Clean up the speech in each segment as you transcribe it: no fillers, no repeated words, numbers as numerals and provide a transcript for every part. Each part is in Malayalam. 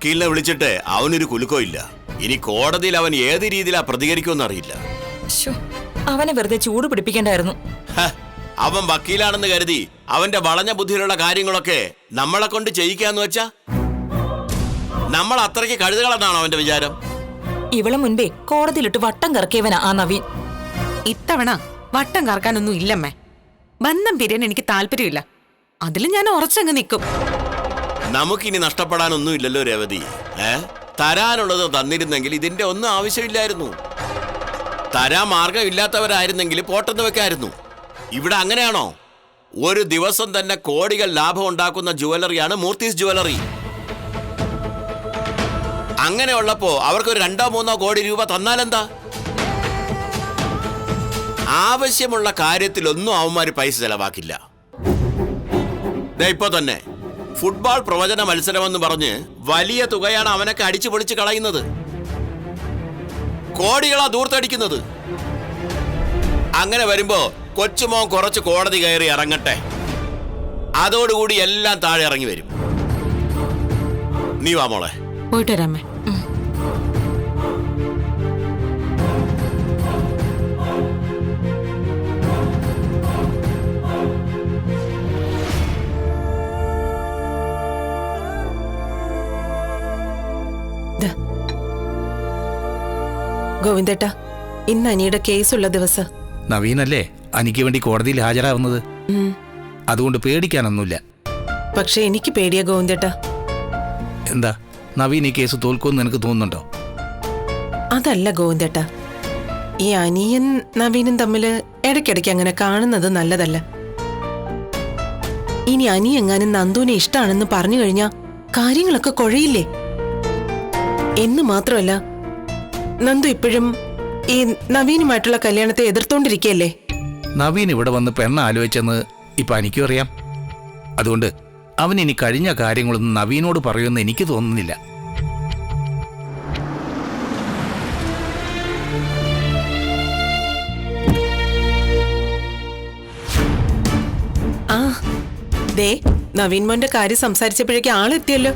വക്കീലിനെ വിളിച്ചിട്ട് അവനൊരു കുലുക്കോ ഇല്ല. ഇനി കോടതിയിൽ അവൻ ഏത് രീതിയിലാ പ്രതികരിക്കുമെന്ന് അറിയില്ല. അവനെ വെറുതെ ചൂട് പിടിപ്പിക്കേണ്ടായിരുന്നു. അവൻ വക്കീലാണെന്ന് കരുതി അവന്റെ വളഞ്ഞ ബുദ്ധിയിലുള്ള കാര്യങ്ങളൊക്കെ നമ്മളെ കൊണ്ട് ചെയ്യിക്കാന്ന് വെച്ചാ നമ്മൾ അത്രയ്ക്ക് കഴുതുകളെന്നാണ് അവന്റെ വിചാരം. ഇവളെ മുൻപേ കോടതിയിലിട്ട് വട്ടം കറക്കിയവനാ ആ നവീൻ. ഇത്തവണ വട്ടം കറക്കാനൊന്നും ഇല്ലമ്മേ. ബന്ധം പിരിയാൻ എനിക്ക് താല്പര്യമില്ല. അതിൽ ഞാൻ ഉറച്ചങ്ങ് നിൽക്കും. നമുക്കിനി നഷ്ടപ്പെടാനൊന്നും ഇല്ലല്ലോ രേവതി. തരാനുള്ളത് തന്നിരുന്നെങ്കിൽ ഇതിന്റെ ഒന്നും ആവശ്യമില്ലായിരുന്നു. തരാൻ മാർഗം ഇല്ലാത്തവരായിരുന്നെങ്കിൽ പോട്ടെന്ന് വെക്കായിരുന്നു. ഇവിടെ അങ്ങനെയാണോ? ഒരു ദിവസം തന്നെ കോടികൾ ലാഭം ഉണ്ടാക്കുന്ന ജുവലറിയാണ് മൂർത്തീസ് ജുവലറി. അങ്ങനെയുള്ളപ്പോ അവർക്കൊരു 2-3 കോടി രൂപ തന്നാലെന്താ? ആവശ്യമുള്ള കാര്യത്തിലൊന്നും അവന്മാര് പൈസ ചെലവാക്കില്ല. ഇപ്പൊ തന്നെ ഫുട്ബോൾ പ്രവചന മത്സരമെന്ന് പറഞ്ഞ് വലിയ തുകയാണ് അവനൊക്കെ അടിച്ചു പൊളിച്ച് കളയുന്നത്. കോടികളാ ദൂർത്തടിക്കുന്നത്. അങ്ങനെ വരുമ്പോ കൊച്ചുമോൻ കുറച്ച് കോടതി കയറി ഇറങ്ങട്ടെ, അതോടുകൂടി എല്ലാം താഴെ ഇറങ്ങി വരും. നീ വാ മോളെ. പോയിട്ട് വരാമേ. ഗോവിന്ദേട്ടാ, ഇന്ന് അനിയുടെ കേസുള്ള ദിവസം. നവീനല്ലേ അനിക്ക് വേണ്ടി കോടതിയിൽ ഹാജരാവുന്നത്. അതുകൊണ്ട് പേടിക്കാനൊന്നുമില്ല. പക്ഷെ എനിക്ക് പേടിയാ ഗോവിന്ദേട്ടാ. എന്താ നവീൻ ഈ കേസ് തോൽക്കുമെന്ന് എനിക്ക് തോന്നുന്നുണ്ടോ? അതല്ല ഗോവിന്ദേട്ടാ, ഈ അനിയൻ നവീനും തമ്മില് ഇടയ്ക്കിടയ്ക്ക് അങ്ങനെ കാണുന്നത് നല്ലതല്ല. ഇനി അനി എങ്ങാനും നന്ദുവിനെ ഇഷ്ടാണെന്ന് പറഞ്ഞു കഴിഞ്ഞാ കാര്യങ്ങളൊക്കെ കുഴയില്ലേ എന്ന് മാത്രമല്ല, നന്ദു ഇപ്പോഴും ഈ നവീനുമായിട്ടുള്ള കല്യാണത്തെ എതിർത്തോണ്ടിരിക്കല്ലേ. നവീൻ ഇവിടെ വന്ന് പെണ്ണ ആലോചിച്ചെന്ന് ഇപ്പൊ എനിക്കും അറിയാം. അതുകൊണ്ട് അവൻ ഇനി കഴിഞ്ഞ കാര്യങ്ങളൊന്നും നവീനോട് പറയുമെന്ന് എനിക്ക് തോന്നുന്നില്ല. ആ ദേ, നവീൻ മോന്റെ കാര്യം സംസാരിച്ചപ്പോഴേക്കും ആളെത്തിയല്ലോ.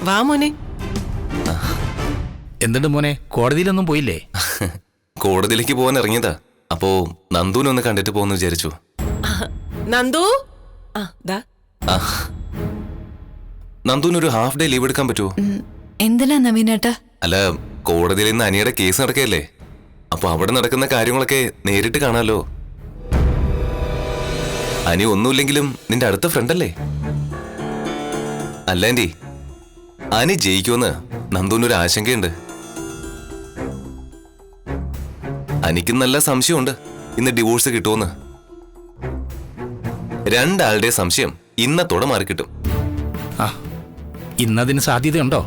വാ മോനെ. എന്തുണ്ട് മോനെ, കോടതിയിലൊന്നും പോയില്ലേ? കോടതിയിലേക്ക് പോകാൻ ഇറങ്ങിയതാ. അപ്പോ നന്ദുവിനൊന്ന് കണ്ടിട്ട് പോന്ന് വിചാരിച്ചു. നന്ദു, നന്ദുവിനൊരു ഹാഫ് ഡേ ലീവ് എടുക്കാൻ പറ്റുമോ? എന്തിനാ നവീനേട്ടാ? അല്ല, കോടതിയിൽ ഇന്ന് അനിയുടെ കേസ് നടക്കുകയല്ലേ. അപ്പൊ അവിടെ നടക്കുന്ന കാര്യങ്ങളൊക്കെ നേരിട്ട് കാണാലോ. അനി ഒന്നുമില്ലെങ്കിലും നിന്റെ അടുത്ത ഫ്രണ്ടല്ലേ. അല്ല ആന്റി, അനി ജയിക്കുമെന്ന് നന്ദുവിനൊരു ആശങ്കയുണ്ട്. അനിക്ക് നല്ല സംശയമുണ്ട് ഇന്ന് ഡിവോഴ്സ് കിട്ടുമെന്ന്. രണ്ടാളുടെ സംശയം ഇന്നത്തോടെ മാറിക്കിട്ടും. ഇന്നതിന് സാധ്യതയുണ്ടോ?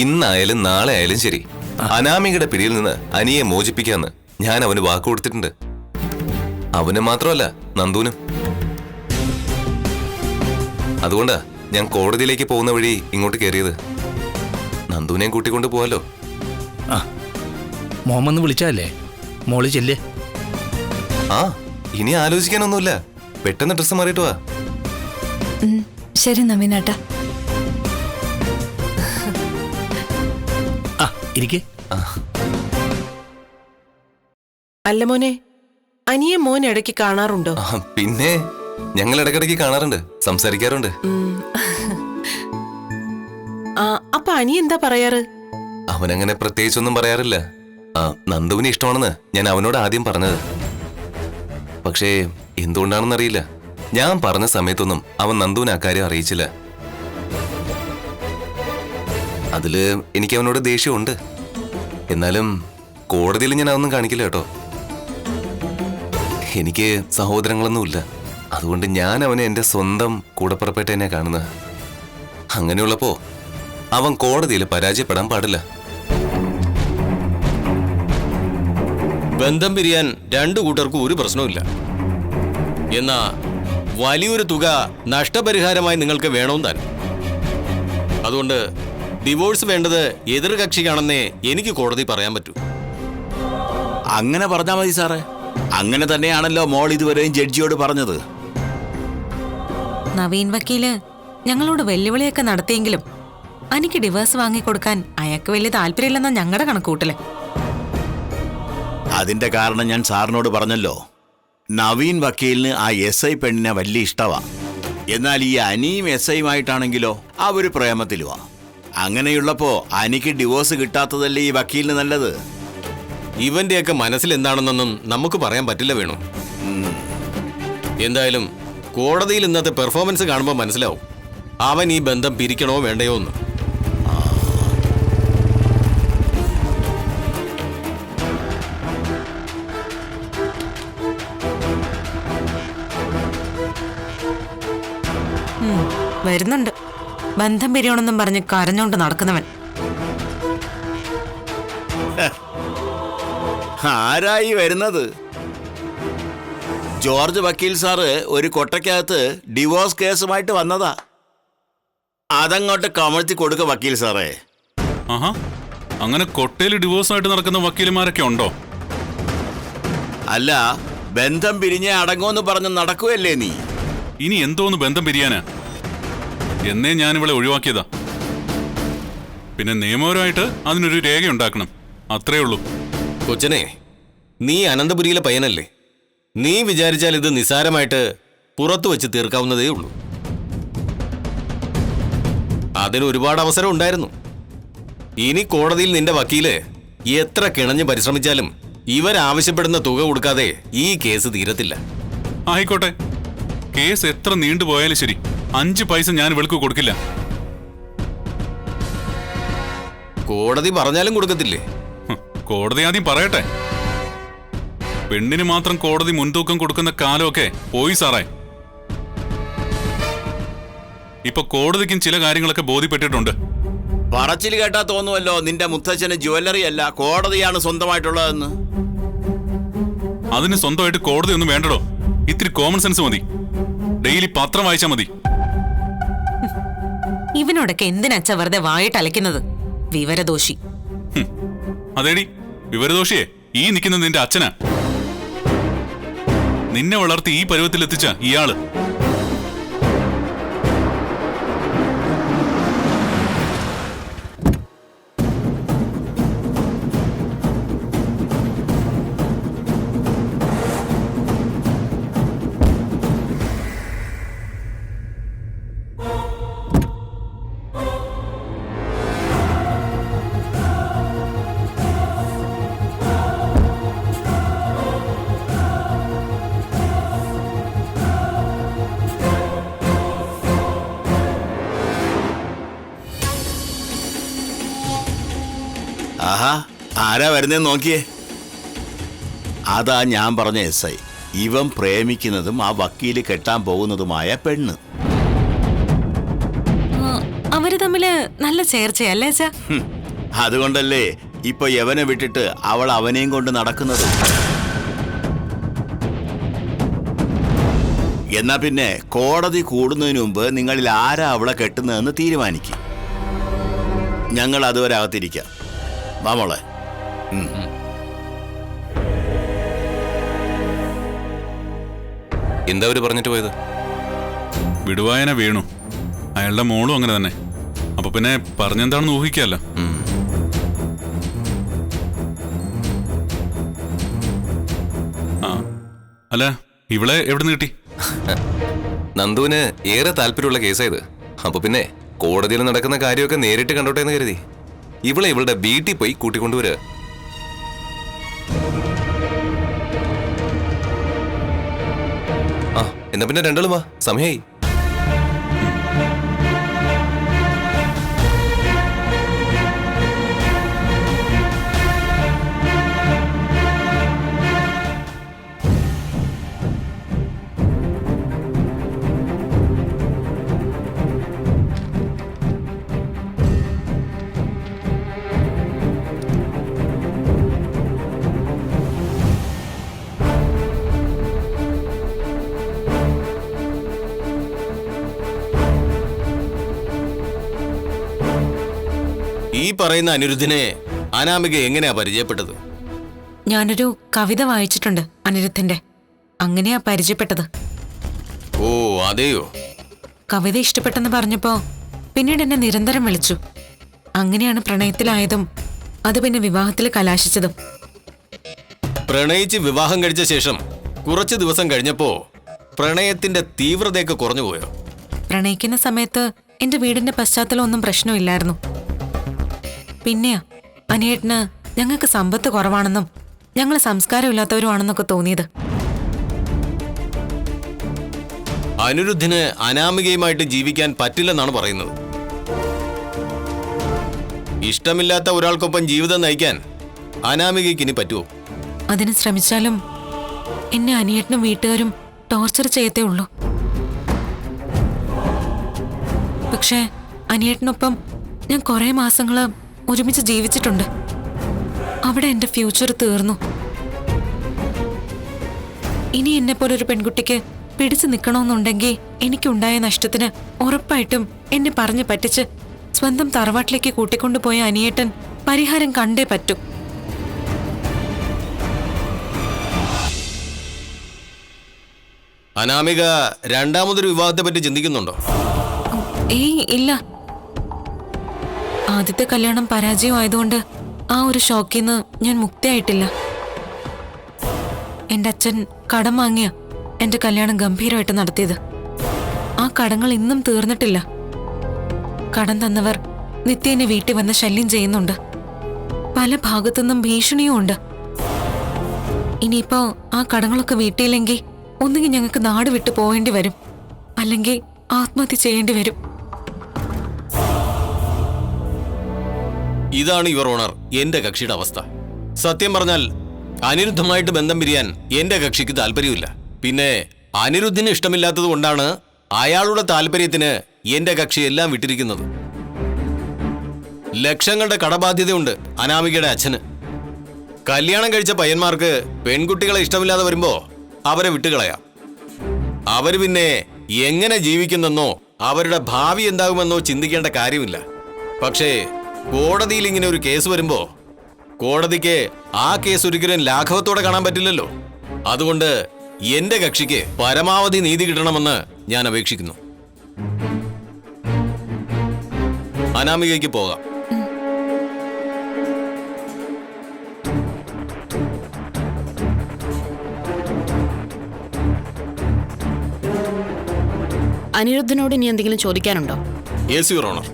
ഇന്നായാലും നാളെ ആയാലും ശരി, അനാമികയുടെ പിടിയിൽ നിന്ന് അനിയെ മോചിപ്പിക്കാന്ന് ഞാൻ അവന് വാക്ക് കൊടുത്തിട്ടുണ്ട്. അവന് മാത്രമല്ല, നന്ദുവിനും. അതുകൊണ്ടാ ഞാൻ കോടതിയിലേക്ക് പോകുന്ന വഴി ഇങ്ങോട്ട് കയറിയത്. നന്ദുവിനെയും കൂട്ടിക്കൊണ്ട് പോവാലോ. മോമെന്ന് വിളിച്ചല്ലേ, മോള് ചെല്ലേ. ഇനി ആലോചിക്കാനൊന്നുമില്ല, പെട്ടെന്ന് ഡ്രസ്സ് മാറിയിട്ട് വാ. ശരി നവീനേട്ടാ. ഇരിക്കേ. അല്ല മോനെ, അനിയെ മോൻ ഇടയ്ക്ക് കാണാറുണ്ടോ? പിന്നെ ഞങ്ങൾ ഇടയ്ക്കിടയ്ക്ക് കാണാറുണ്ട്, സംസാരിക്കാറുണ്ട്. അപ്പൊ അനി എന്താ പറയാറ്? അവനങ്ങനെ പ്രത്യേകിച്ചൊന്നും പറയാറില്ല. നന്ദുവിനെ ഇഷ്ടമാണെന്ന് ഞാൻ അവനോട് ആദ്യം പറഞ്ഞത്. പക്ഷേ എന്തുകൊണ്ടാണെന്നറിയില്ല, ഞാൻ പറഞ്ഞ സമയത്തൊന്നും അവൻ നന്ദുവിനെ അക്കാര്യം അറിയിച്ചില്ല. അതില് എനിക്ക് അവനോട് ദേഷ്യമുണ്ട്. എന്നാലും കോടതിയിൽ ഞാൻ അതൊന്നും കാണിക്കില്ല കേട്ടോ. എനിക്ക് സഹോദരങ്ങളൊന്നുമില്ല. അതുകൊണ്ട് ഞാൻ അവനെ എന്റെ സ്വന്തം കൂടപ്പുറപ്പേട്ട തന്നെ കാണുന്നത്. അങ്ങനെയുള്ളപ്പോ അവൻ കോടതിയിൽ പരാജയപ്പെടാൻ പാടില്ല. ബന്ധം പിരിയാൻ രണ്ടു കൂട്ടർക്കും ഒരു പ്രശ്നവുമില്ല. എന്നാ വലിയൊരു തുക നഷ്ടപരിഹാരമായി നിങ്ങൾക്ക് വേണമെന്ന് തന്നെ. അതുകൊണ്ട് ഡിവോഴ്സ് വേണ്ടത് എതിർകക്ഷിക്കാണെന്നേ എനിക്ക് കോടതി പറയാൻ പറ്റൂ. അങ്ങനെ പറഞ്ഞാൽ മതി സാറേ. അങ്ങനെ തന്നെയാണല്ലോ മോൾ ഇതുവരെയും ജഡ്ജിയോട് പറഞ്ഞത്. നവീൻ വക്കീല് ഞങ്ങളോട് വെല്ലുവിളിയൊക്കെ നടത്തിയെങ്കിലും എനിക്ക് ഡിവേഴ്സ് വാങ്ങിക്കൊടുക്കാൻ അയാൾക്ക് വലിയ താല്പര്യമില്ലെന്നാ ഞങ്ങളുടെ കണക്കൂട്ടല്. അതിന്റെ കാരണം ഞാൻ സാറിനോട് പറഞ്ഞല്ലോ. നവീൻ വക്കീലിന് ആ SI പെണ്ണിനെ വലിയ ഇഷ്ടമാ. എന്നാൽ ഈ അനിയും SIയുമായിട്ടാണെങ്കിലോ അവര് പ്രേമത്തിലുവാ. അങ്ങനെയുള്ളപ്പോ അനിക്ക് ഡിവോഴ്സ് കിട്ടാത്തതല്ലേ ഈ വക്കീലിന് നല്ലത്? ഇവന്റെയൊക്കെ മനസ്സിൽ എന്താണെന്നൊന്നും നമുക്ക് പറയാൻ പറ്റില്ല വേണു. എന്തായാലും കോടതിയിൽ ഇന്നത്തെ പെർഫോമൻസ് കാണുമ്പോൾ മനസ്സിലാവും അവൻ ഈ ബന്ധം പിരിക്കണോ വേണ്ടയോ എന്ന്. വരുന്നുണ്ട് ബന്ധം പിരിയണമെന്നും പറഞ്ഞ് കരഞ്ഞോണ്ട് നടക്കുന്നവൻ. ആരായി വരുന്നത്? ജോർജ് വക്കീൽ സാറ് ഒരു കൊട്ടയ്ക്കകത്ത് ഡിവോഴ്സ് കേസുമായിട്ട് വന്നതാ. അതങ്ങോട്ട് കമഴ്ത്തി കൊടുക്ക വക്കീൽ സാറേ. ആഹാ, അങ്ങനെ കൊട്ടയിൽ ഡിവോഴ്സ് ആയിട്ട് നടക്കുന്ന വക്കീലുമാരൊക്കെ ഉണ്ടോ? അല്ല, ബന്ധം പിരിഞ്ഞേ അടങ്ങുമെന്ന് പറഞ്ഞ് നടക്കുവല്ലേ നീ? ഇനി എന്തോന്ന് ബന്ധം പിരിയാനാ? എന്നേ ഞാനിവളെ ഒഴിവാക്കിയതാ. പിന്നെ നിയമപരമായിട്ട് അതിനൊരു രേഖ ഉണ്ടാക്കണം, അത്രേ ഉള്ളൂ. കൊച്ചനെ, നീ അനന്തപുരിയിലെ പയ്യനല്ലേ? നീ വിചാരിച്ചാൽ ഇത് നിസ്സാരമായിട്ട് പുറത്തു വെച്ച് തീർക്കാവുന്നതേ ഉള്ളൂ. അതിന് ഒരുപാട് അവസരം ഉണ്ടായിരുന്നു. ഇനി കോടതിയിൽ നിന്റെ വക്കീല് എത്ര കിണഞ്ഞ് പരിശ്രമിച്ചാലും ഇവരാവശ്യപ്പെടുന്ന തുക കൊടുക്കാതെ ഈ കേസ് തീരത്തില്ല. ആയിക്കോട്ടെ, കേസ് എത്ര നീണ്ടുപോയാലും ശരി, 5 പൈസ ഞാൻ ഇവൾക്ക് കൊടുക്കില്ല. കോടതി പറഞ്ഞാലും കൊടുക്കത്തില്ലേ? കോടതി ആദ്യം പറയട്ടെ. പെണ്ണിന് മാത്രം കോടതി മുൻതൂക്കം കൊടുക്കുന്ന കാലമൊക്കെ പോയി സാറേ. ഇപ്പൊ കോടതിക്കും ചില കാര്യങ്ങളൊക്കെ ബോധ്യപ്പെട്ടിട്ടുണ്ട്. പറച്ചിൽ കേട്ടാ തോന്നുമല്ലോ നിന്റെ മുത്തച്ഛന് ജ്വല്ലറി അല്ല കോടതിയാണ് സ്വന്തമായിട്ടുള്ളതെന്ന്. അതിന് സ്വന്തമായിട്ട് കോടതി ഒന്നും വേണ്ടടോ. ഇത്തിരി കോമൺ സെൻസ് മതി. ഡെയിലി പത്രം വായിച്ചാൽ മതി. ഇവനോടൊക്കെ എന്തിനച്ഛ വെറുതെ വായിട്ട് അലക്കുന്നത്? വിവരദോഷി. അതേടി, വിവരദോഷിയെ ഈ നിൽക്കുന്ന നിന്റെ അച്ഛനാ. നിന്നെ വളർത്തി ഈ പരുവത്തിലെത്തിച്ച ഇയാള്. ആഹാ, ആരാ വരുന്നേന്ന് നോക്കിയേ. അതാ ഞാൻ പറഞ്ഞ SI. ഇവൻ പ്രേമിക്കുന്നതും ആ വക്കീല് കെട്ടാൻ പോകുന്നതുമായ പെണ്ണ്. അവര് തമ്മില് നല്ല ചേർച്ചയല്ലേ അച്ഛാ? അതുകൊണ്ടല്ലേ ഇപ്പൊ യവനെ വിട്ടിട്ട് അവൾ അവനെയും കൊണ്ട് നടക്കുന്നത്. എന്നാ പിന്നെ കോടതി കൂടുന്നതിന് മുമ്പ് നിങ്ങളിൽ ആരാ അവളെ കെട്ടുന്നതെന്ന് തീരുമാനിക്കും. ഞങ്ങൾ അതുവരെ അകത്തിരിക്കാം. വാ മോളെ. എന്താ അവര് പറഞ്ഞിട്ട് പോയത്? വിടുവായന വീണു. അയാളുടെ മോളും അങ്ങനെ തന്നെ. അപ്പൊ പിന്നെ പറഞ്ഞെന്താണെന്ന് ഊഹിക്കാമല്ലോ. ആ, അല്ല, ഇവളെ എവിടെ നിന്ന് കിട്ടി? നന്ദുവിന് ഏറെ താല്പര്യമുള്ള കേസായത്. അപ്പൊ പിന്നെ കോടതിയിൽ നടക്കുന്ന കാര്യമൊക്കെ നേരിട്ട് കണ്ടോട്ടെ എന്ന് കരുതി ഇവളെ ഇവളുടെ വീട്ടിൽ പോയി കൂട്ടിക്കൊണ്ടുവരിക. ആ, എന്നാ പിന്നെ രണ്ടാളും വാ, സമയായി. ഈ പറയുന്ന അനിരുദ്ധിനെ അനാമിക എങ്ങനെയാ പരിചയപ്പെട്ടത്? ഞാനൊരു കവിത വായിച്ചിട്ടുണ്ട് അനിരുദ്ധന്റെ. അങ്ങനെയാ പരിചയപ്പെട്ടത്. ഓ അതെയോ? കവിത ഇഷ്ടപ്പെട്ടെന്ന് പറഞ്ഞപ്പോ പിന്നീട് എന്നെ നിരന്തരം വിളിച്ചു. അങ്ങനെയാണ് പ്രണയത്തിലായതും അത് പിന്നെ വിവാഹത്തിൽ കലാശിച്ചതും. പ്രണയിച്ച് വിവാഹം കഴിച്ച ശേഷം കുറച്ചു ദിവസം കഴിഞ്ഞപ്പോ പ്രണയത്തിന്റെ തീവ്രതയൊക്കെ കുറഞ്ഞുപോയോ? പ്രണയിക്കുന്ന സമയത്ത് എന്റെ വീടിന്റെ പശ്ചാത്തലം ഒന്നും പ്രശ്നമില്ലായിരുന്നു. പിന്നെയാ അനിയേട്ടന് ഞങ്ങൾക്ക് സമ്പത്ത് കുറവാണെന്നും ഞങ്ങൾ സംസ്കാരമില്ലാത്തവരുമാണെന്നൊക്കെ തോന്നിയത്. അനിരുദ്ധിന് അനാമികയുമായിട്ട് ജീവിക്കാൻ പറ്റില്ലെന്നാണ് പറയുന്നത്. ഇഷ്ടമില്ലാത്ത ഒരാൾക്കൊപ്പം ജീവിതം നയിക്കാൻ അനാമികയ്ക്ക് ഇനി പറ്റുമോ? അതിന് ശ്രമിച്ചാലും എന്നെ അനിയേട്ടനും വീട്ടുകാരും ടോർച്ചർ ചെയ്യത്തേ ഉള്ളൂ. പക്ഷേ അനിയേട്ടനൊപ്പം ഞാൻ കുറേ മാസങ്ങള് ഒരുമിച്ച് ജീവിച്ചിട്ടുണ്ട്. അവിടെ എന്റെ ഫ്യൂച്ചർ തീർന്നു. ഇനി എന്നെപ്പോലൊരു പെൺകുട്ടിക്ക് പിടിച്ചു നിൽക്കണമെന്നുണ്ടെങ്കിൽ എനിക്കുണ്ടായ നഷ്ടത്തിന് ഉറപ്പായിട്ടും എന്നെ പറഞ്ഞു പറ്റിച്ച് സ്വന്തം തറവാട്ടിലേക്ക് കൂട്ടിക്കൊണ്ടുപോയ അനിയേട്ടൻ പരിഹാരം കണ്ടേ പറ്റൂ. അനാമിക രണ്ടാമതൊരു വിവാഹത്തെ പറ്റി ചിന്തിക്കുന്നുണ്ടോ? ഏയ് ഇല്ല. ആദ്യത്തെ കല്യാണം പരാജയമായതുകൊണ്ട് ആ ഒരു ഷോക്കിൽ നിന്ന് ഞാൻ മുക്തിയായിട്ടില്ല. എന്റെ അച്ഛൻ കടം വാങ്ങിയ എന്റെ കല്യാണം ഗംഭീരമായിട്ട് നടത്തിയത്. ആ കടങ്ങൾ ഇന്നും തീർന്നിട്ടില്ല. കടം തന്നവർ നിത്യേന വീട്ടിൽ വന്ന് ശല്യം ചെയ്യുന്നുണ്ട്. പല ഭാഗത്തുനിന്നും ഭീഷണിയും ഉണ്ട്. ഇനിയിപ്പോ ആ കടങ്ങളൊക്കെ വീട്ടിയില്ലെങ്കിൽ ഒന്നുകിൽ ഞങ്ങൾക്ക് നാട് വിട്ടു പോകേണ്ടി വരും, അല്ലെങ്കിൽ ആത്മഹത്യ ചെയ്യേണ്ടി വരും. ഇതാണ് യുവർ ഓണർ എന്റെ കക്ഷിയുടെ അവസ്ഥ. സത്യം പറഞ്ഞാൽ അനിരുദ്ധമായിട്ട് ബന്ധം പിരിയാൻ എന്റെ കക്ഷിക്ക് താല്പര്യമില്ല. പിന്നെ അനിരുദ്ധിന് ഇഷ്ടമില്ലാത്തത് കൊണ്ടാണ് അയാളുടെ താല്പര്യത്തിന് എന്റെ കക്ഷി എല്ലാം വിട്ടിരിക്കുന്നത്. ലക്ഷങ്ങളുടെ കടബാധ്യതയുണ്ട് അനാമികയുടെ അച്ഛന്. കല്യാണം കഴിച്ച പയ്യന്മാർക്ക് പെൺകുട്ടികളെ ഇഷ്ടമില്ലാതെ വരുമ്പോ അവരെ വിട്ടുകളയാം. അവര് പിന്നെ എങ്ങനെ ജീവിക്കുന്നെന്നോ അവരുടെ ഭാവി എന്താകുമെന്നോ ചിന്തിക്കേണ്ട കാര്യമില്ല. പക്ഷേ കോടതിയിൽ ഇങ്ങനെ ഒരു കേസ് വരുമ്പോ കോടതിക്ക് ആ കേസ് ഒരിക്കലും ലാഘവത്തോടെ കാണാൻ പറ്റില്ലല്ലോ. അതുകൊണ്ട് എന്റെ കക്ഷിക്ക് പരമാവധി നീതി കിട്ടണമെന്ന് ഞാൻ അപേക്ഷിക്കുന്നു. അനാമികയ്ക്ക് പോകാം. അനിരുദ്ധനോട് ഇനി എന്തെങ്കിലും ചോദിക്കാനുണ്ടോ? Yes your honour.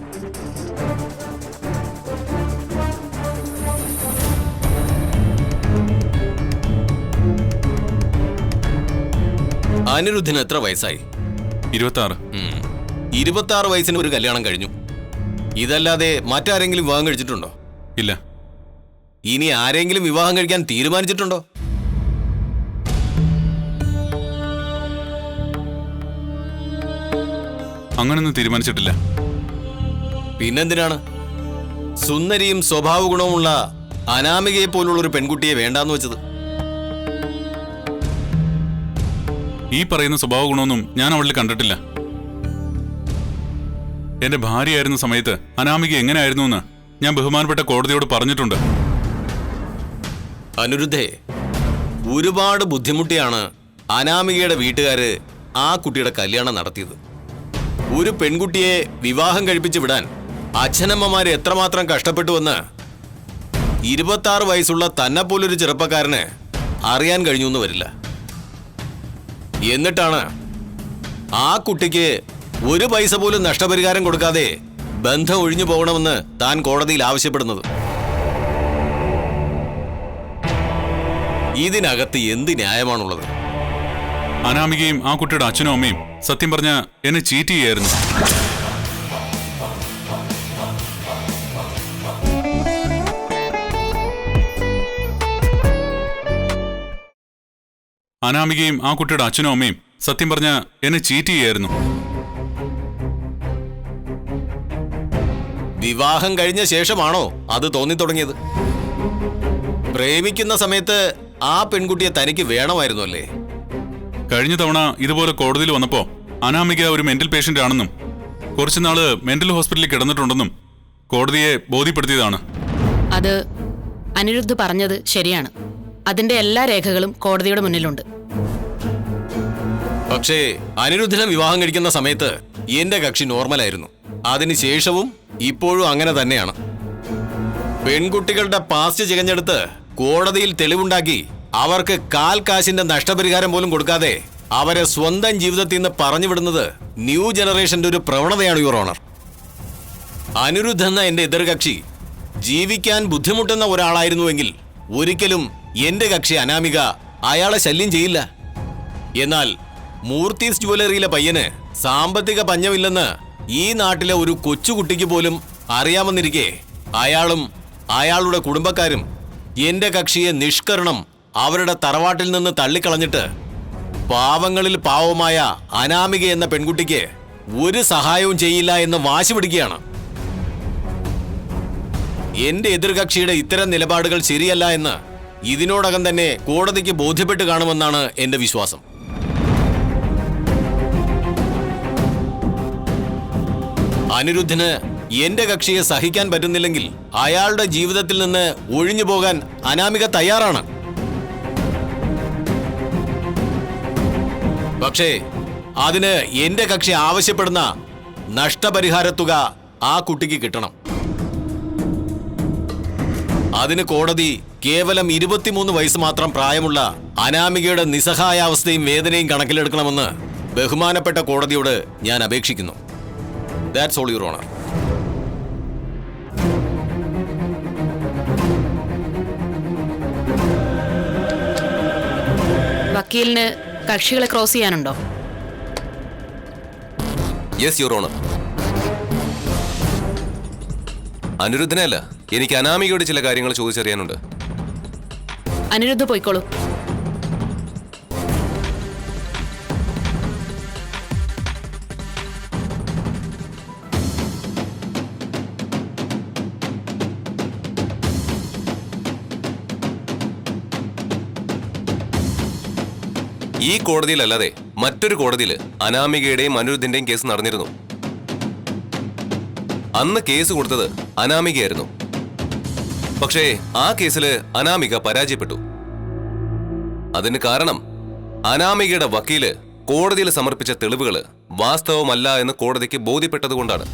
അനിരുദ്ധിന് എത്ര വയസ്സായി? 26. 26 വയസ്സിന് ഒരു കല്യാണം കഴിഞ്ഞു. ഇതല്ലാതെ മറ്റാരെങ്കിലും വിവാഹം കഴിച്ചിട്ടുണ്ടോ? ഇല്ല. ഇനി ആരെങ്കിലും വിവാഹം കഴിക്കാൻ തീരുമാനിച്ചിട്ടുണ്ടോ? അങ്ങനൊന്നും തീരുമാനിച്ചിട്ടില്ല. പിന്നെന്തിനാണ് സുന്ദരിയും സ്വഭാവ ഗുണവുമുള്ള അനാമികയെ പോലുള്ള ഒരു പെൺകുട്ടിയെ വേണ്ടാന്ന് വെച്ചത്? ഈ പറയുന്ന സ്വഭാവ ഗുണമൊന്നും ഞാൻ അവളിൽ കണ്ടിട്ടില്ല. എന്റെ ഭാര്യയായിരുന്ന സമയത്ത് അനാമിക എങ്ങനെയായിരുന്നു എന്ന് ഞാൻ ബഹുമാനപ്പെട്ട കോടതിയോട് പറഞ്ഞിട്ടുണ്ട്. അനിരുദ്ധേ, ഒരുപാട് ബുദ്ധിമുട്ടിയാണ് അനാമികയുടെ വീട്ടുകാര് ആ കുട്ടിയുടെ കല്യാണം നടത്തിയത്. ഒരു പെൺകുട്ടിയെ വിവാഹം കഴിപ്പിച്ച് വിടാൻ അച്ഛനമ്മമാര് എത്രമാത്രം കഷ്ടപ്പെട്ടുവെന്ന് 26 വയസ്സുള്ള തന്നെ പോലൊരു ചെറുപ്പക്കാരന് അറിയാൻ കഴിഞ്ഞു എന്ന് വരില്ല. എന്നിട്ടാണ് ആ കുട്ടിക്ക് ഒരു പൈസ പോലും നഷ്ടപരിഹാരം കൊടുക്കാതെ ബന്ധം ഒഴിഞ്ഞു പോകണമെന്ന് താൻ കോടതിയിൽ ആവശ്യപ്പെടുന്നത്. ഇതിനകത്ത് എന്ത് ന്യായമാണുള്ളത്? അനാമികയും ആ കുട്ടിയുടെ അച്ഛനും അമ്മയും സത്യം പറഞ്ഞ എന്നെ ചീറ്റ് ചെയ്യായിരുന്നു. അനാമികയും ആ കുട്ടിയുടെ അച്ഛനും അമ്മയും സത്യം പറഞ്ഞ എന്നെ ചീറ്റ് ചെയ്യായിരുന്നു. വിവാഹം കഴിഞ്ഞ ശേഷമാണോ അത് തോന്നി തുടങ്ങിയത്? പ്രേമിക്കുന്ന സമയത്ത് ആ പെൺകുട്ടിയെ തനിക്ക് വേണമായിരുന്നു അല്ലേ? കഴിഞ്ഞ തവണ ഇതുപോലെ കോടതിയിൽ വന്നപ്പോ അനാമിക ഒരു മെന്റൽ പേഷ്യന്റ് ആണെന്നും കുറച്ചുനാള് മെന്റൽ ഹോസ്പിറ്റലിൽ കിടന്നിട്ടുണ്ടെന്നും കോടതിയെ ബോധ്യപ്പെടുത്തിയതാണ്. അത് അനിരുദ്ധ് പറഞ്ഞത് ശരിയാണ്. അതിന്റെ എല്ലാ രേഖകളും കോടതിയുടെ മുന്നിലുണ്ട്. പക്ഷേ അനിരുദ്ധനെ വിവാഹം കഴിക്കുന്ന സമയത്ത് എന്റെ കക്ഷി നോർമലായിരുന്നു. അതിനുശേഷവും ഇപ്പോഴും അങ്ങനെ തന്നെയാണ്. പെൺകുട്ടികളുടെ പാസ്റ്റ് ചികഞ്ഞെടുത്ത് കോടതിയിൽ തെളിവുണ്ടാക്കി അവർക്ക് കാൽ കാശിന്റെ നഷ്ടപരിഹാരം പോലും കൊടുക്കാതെ അവരെ സ്വന്തം ജീവിതത്തിൽ നിന്ന് പറഞ്ഞു വിടുന്നത് ന്യൂ ജനറേഷന്റെ ഒരു പ്രവണതയാണ്, യുവർ ഓണർ. അനിരുദ്ധ എന്ന എന്റെ എതിർകക്ഷി ജീവിക്കാൻ ബുദ്ധിമുട്ടുന്ന ഒരാളായിരുന്നുവെങ്കിൽ ഒരിക്കലും എന്റെ കക്ഷി അനാമിക അയാളെ ശല്യം ചെയ്യില്ല. എന്നാൽ മൂർത്തീസ് ജുവലറിയിലെ പയ്യന് സാമ്പത്തിക പഞ്ഞമില്ലെന്ന് ഈ നാട്ടിലെ ഒരു കൊച്ചുകുട്ടിക്ക് പോലും അറിയാമെന്നിരിക്കെ അയാളും അയാളുടെ കുടുംബക്കാരും എന്റെ കക്ഷിയെ നിഷ്കരണം അവരുടെ തറവാട്ടിൽ നിന്ന് തള്ളിക്കളഞ്ഞിട്ട് പാവങ്ങളിൽ പാവമായ അനാമിക എന്ന പെൺകുട്ടിക്ക് ഒരു സഹായവും ചെയ്യില്ല എന്ന് വാശി പിടിക്കുകയാണ്. എന്റെ എതിർകക്ഷിയുടെ ഇത്തരം നിലപാടുകൾ ശരിയല്ല എന്ന് ഇതിനോടകം തന്നെ കോടതിക്ക് ബോധ്യപ്പെട്ട് കാണുമെന്നാണ് എന്റെ വിശ്വാസം. അനിരുദ്ധന് എന്റെ കക്ഷിയെ സഹിക്കാൻ പറ്റുന്നില്ലെങ്കിൽ അയാളുടെ ജീവിതത്തിൽ നിന്ന് ഒഴിഞ്ഞു പോകാൻ അനാമിക തയ്യാറാണ്. പക്ഷേ അതിന് എന്റെ കക്ഷി ആവശ്യപ്പെടുന്ന നഷ്ടപരിഹാരത്തുക ആ കുട്ടിക്ക് കിട്ടണം. അതിന് കോടതി കേവലം 23 വയസ്സ് മാത്രം പ്രായമുള്ള അനാമികയുടെ നിസ്സഹായാവസ്ഥയും വേദനയും കണക്കിലെടുക്കണമെന്ന് ബഹുമാനപ്പെട്ട കോടതിയോട് ഞാൻ അപേക്ഷിക്കുന്നു. That's all, your honour. വക്കീലിന് കക്ഷികളെ ക്രോസ് ചെയ്യാനുണ്ടോ? Yes, your honour. അനിരുദ്ധനല്ല, എനിക്ക് അനാമികയോട് ചില കാര്യങ്ങൾ ചോദിച്ചറിയാനുണ്ട്. അനിരുദ്ധ പോയിക്കോളൂ. ഈ കോടതിയിലല്ലാതെ മറ്റൊരു കോടതിയിൽ അനാമികയുടെയും അനിരുദ്ധിന്റെയും കേസ് നടന്നിരുന്നു. അന്ന് കേസ് കൊടുത്തത് അനാമികയായിരുന്നു. പക്ഷേ ആ കേസിൽ അനാമിക പരാജയപ്പെട്ടു. അതിന് കാരണം അനാമികയുടെ വക്കീല് കോടതിയിൽ സമർപ്പിച്ച തെളിവുകൾ വാസ്തവമല്ല എന്ന് കോടതിക്ക് ബോധ്യപ്പെട്ടതുകൊണ്ടാണ്.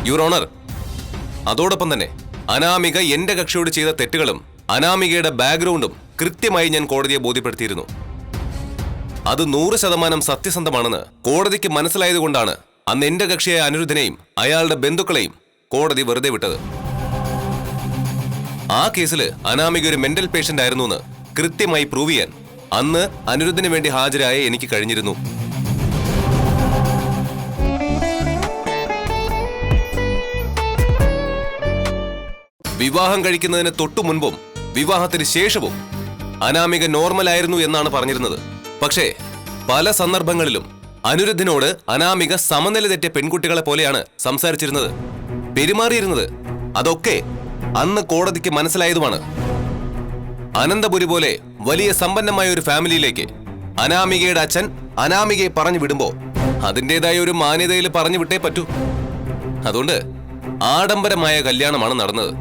യുവർ ഓണർ, അതോടൊപ്പം തന്നെ അനാമിക എന്റെ കക്ഷിയോട് ചെയ്ത തെറ്റുകളും അനാമികയുടെ ബാക്ക്ഗ്രൗണ്ടും കൃത്യമായി ഞാൻ കോടതിയെ ബോധ്യപ്പെടുത്തിയിരുന്നു. അത് 100% സത്യസന്ധമാണെന്ന് കോടതിക്ക് മനസ്സിലായതുകൊണ്ടാണ് അന്ന് എന്റെ കക്ഷിയായ അനിരുദ്ധനെയും അയാളുടെ ബന്ധുക്കളെയും കോടതി വെറുതെ വിട്ടത്. ആ കേസിൽ അനാമിക ഒരു മെന്റൽ പേഷ്യന്റ് ആയിരുന്നു എന്ന് കൃത്യമായി പ്രൂവ് ചെയ്യാൻ അന്ന് അനിരുദ്ധന് വേണ്ടി ഹാജരായ എനിക്ക് കഴിഞ്ഞിരുന്നു. വിവാഹം കഴിക്കുന്നതിന് തൊട്ടു മുൻപും വിവാഹത്തിന് ശേഷവും അനാമിക നോർമൽ ആയിരുന്നു എന്നാണ് പറഞ്ഞിരുന്നത്. പക്ഷേ പല സന്ദർഭങ്ങളിലും അനിരുദ്ധനോട് അനാമിക സമനില തെറ്റിയ പെൺകുട്ടികളെ പോലെയാണ് സംസാരിച്ചിരുന്നത്, പെരുമാറിയിരുന്നത്. അതൊക്കെ അന്ന് കോടതിക്ക് മനസ്സിലായതുമാണ്. അനന്തപുരി പോലെ വലിയ സമ്പന്നമായ ഒരു ഫാമിലിയിലേക്ക് അനാമികയുടെ അച്ഛൻ അനാമികയെ പറഞ്ഞു വിടുമ്പോ അതിൻ്റെതായ ഒരു മാന്യതയിൽ പറഞ്ഞു വിട്ടേ പറ്റൂ. അതുകൊണ്ട് ആഡംബരമായ കല്യാണമാണ് നടന്നത്.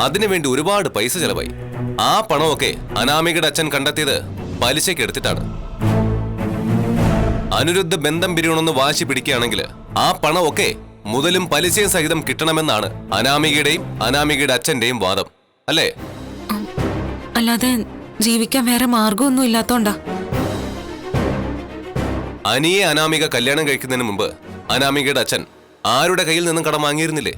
അതിനുവേണ്ടി ഒരുപാട് പൈസ ചെലവായി. ആ പണമൊക്കെ അനാമികയുടെ അച്ഛൻ കണ്ടെത്തിയത് പലിശയ്ക്ക് എടുത്തിട്ടാണ്. അനിരുദ്ധ ബന്ധം പിരിയണമെന്ന് വാശി പിടിക്കുകയാണെങ്കിൽ ആ പണമൊക്കെ മുതലും പലിശയും സഹിതം കിട്ടണമെന്നാണ് അനാമികയുടെയും അനാമികയുടെ അച്ഛന്റെയും വാദം, അല്ലേ? അല്ലാതെ ജീവിക്കാൻ വേറെ മാർഗമൊന്നും ഇല്ലാത്തോണ്ടാ. അനിയെ അനാമിക കല്യാണം കഴിക്കുന്നതിന് മുമ്പ് അനാമികയുടെ അച്ഛൻ ആരുടെ കയ്യിൽ നിന്നും കടം വാങ്ങിയിരുന്നില്ലേ?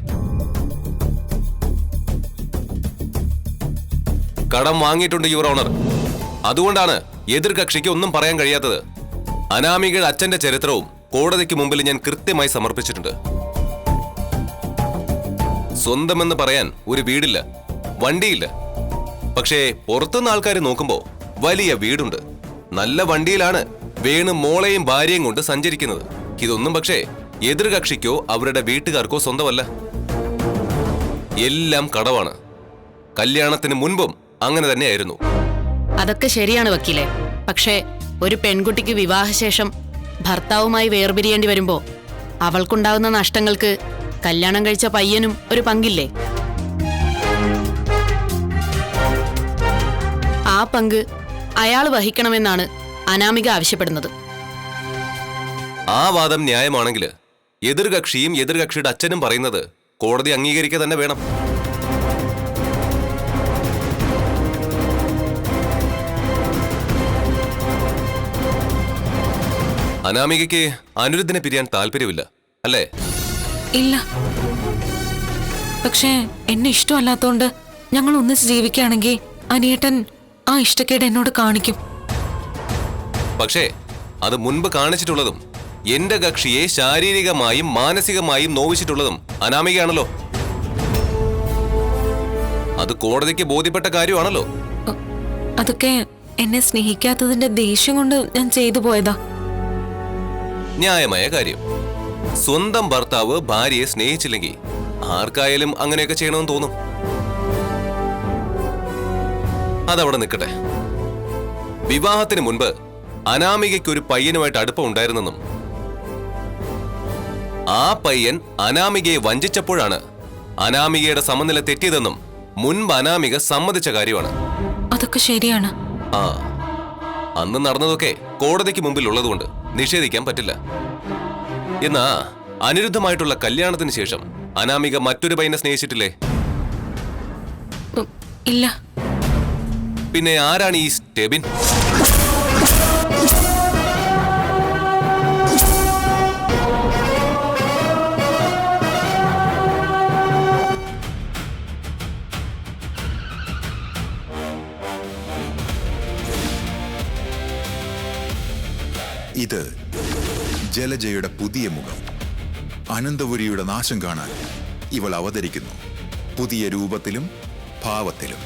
കടം വാങ്ങിയിട്ടുണ്ട്, യുവർ ഓണർ. അതുകൊണ്ടാണ് എതിർകക്ഷിക്ക് ഒന്നും പറയാൻ കഴിയാത്തത്. അനാമികയുടെ അച്ഛന്റെ ചരിത്രവും കോടതിക്ക് മുമ്പിൽ ഞാൻ കൃത്യമായി സമർപ്പിച്ചിട്ടുണ്ട്. സ്വന്തമെന്ന് പറയാൻ ഒരു വീടില്ല, വണ്ടിയില്ല. പക്ഷേ പുറത്തുനിന്ന് ആൾക്കാർ നോക്കുമ്പോ വലിയ വീടുണ്ട്, നല്ല വണ്ടിയിലാണ് വേണു മോളെയും ഭാര്യയും കൊണ്ട് സഞ്ചരിക്കുന്നത്. ഇതൊന്നും പക്ഷേ എതിർകക്ഷിക്കോ അവരുടെ വീട്ടുകാർക്കോ സ്വന്തമല്ല. എല്ലാം കടവാണ്. കല്യാണത്തിന് മുൻപും അങ്ങനെ തന്നെയായിരുന്നു. അതൊക്കെ ശരിയാണ് വക്കീലെ. പക്ഷേ ഒരു പെൺകുട്ടിക്ക് വിവാഹശേഷം ഭർത്താവുമായി വേർപിരിയേണ്ടി വരുമ്പോ അവൾക്കുണ്ടാകുന്ന നഷ്ടങ്ങൾക്ക് കല്യാണം കഴിച്ച പയ്യനും ഒരു പങ്കില്ലേ? ആ പങ്ക് അയാൾ വഹിക്കണമെന്നാണ് അനാമിക ആവശ്യപ്പെടുന്നത്. ആ വാദം ന്യായമാണെങ്കിൽ എതിർകക്ഷിയും എതിർകക്ഷിയുടെ അച്ഛനും പറയുന്നത് കോടതി അംഗീകരിക്കുക തന്നെ വേണം. അനാമികയ്ക്ക് അനിരുദ്ധിനെ പിരിയാൻ താല്പര്യമില്ല അല്ലേ? ഇല്ല. പക്ഷേ എന്നെ ഇഷ്ടമല്ലാത്തോണ്ട് ഞങ്ങൾ ഒന്നിച്ച് ജീവിക്കുകയാണെങ്കിൽ അനിയേട്ടൻ ആ ഇഷ്ടക്കേട് എന്നോട് കാണിക്കും. പക്ഷേ അത് മുൻപ് കാണിച്ചിട്ടുള്ളതും എന്റെ കക്ഷിയെ ശാരീരികമായും മാനസികമായും നോവിച്ചിട്ടുള്ളതും അനാമികയാണല്ലോ. അത് കോടതിക്ക് ബോധ്യപ്പെട്ട കാര്യമാണല്ലോ. അതൊക്കെ എന്നെ സ്നേഹിക്കാത്തതിന്റെ ദേഷ്യം കൊണ്ട് ഞാൻ ചെയ്തു പോയതാ. ന്യായമായ കാര്യം. സ്വന്തം ഭർത്താവ് ഭാര്യയെ സ്നേഹിച്ചില്ലെങ്കിൽ ആർക്കായാലും അങ്ങനെയൊക്കെ ചെയ്യണമെന്ന് തോന്നും. അതവിടെ നിൽക്കട്ടെ. വിവാഹത്തിന് മുൻപ് അനാമികയ്ക്ക് ഒരു പയ്യനുമായിട്ട് അടുപ്പം ഉണ്ടായിരുന്നെന്നും ആ പയ്യൻ അനാമികയെ വഞ്ചിച്ചപ്പോഴാണ് അനാമികയുടെ സമനില തെറ്റിയതെന്നും മുൻപ് അനാമിക സമ്മതിച്ച കാര്യമാണ്. അതൊക്കെ ശരിയാണ്. ആ, അന്ന് നടന്നതൊക്കെ കോടതിക്ക് മുമ്പിൽ ഉള്ളതുകൊണ്ട് നിഷേധിക്കാൻ പറ്റില്ല. എന്നാ അനിരുദ്ധമായിട്ടുള്ള കല്യാണത്തിന് ശേഷം അനാമിക മറ്റൊരു പയ്യനെ സ്നേഹിച്ചിട്ടില്ലേ? ഇല്ല. പിന്നെ ആരാണ് ഈ സ്റ്റെബിൻ? ഇത് ജലജയുടെ പുതിയ മുഖം. അനന്തപുരിയുടെ നാശം കാണാൻ ഇവൾ അവതരിക്കുന്നു, പുതിയ രൂപത്തിലും ഭാവത്തിലും.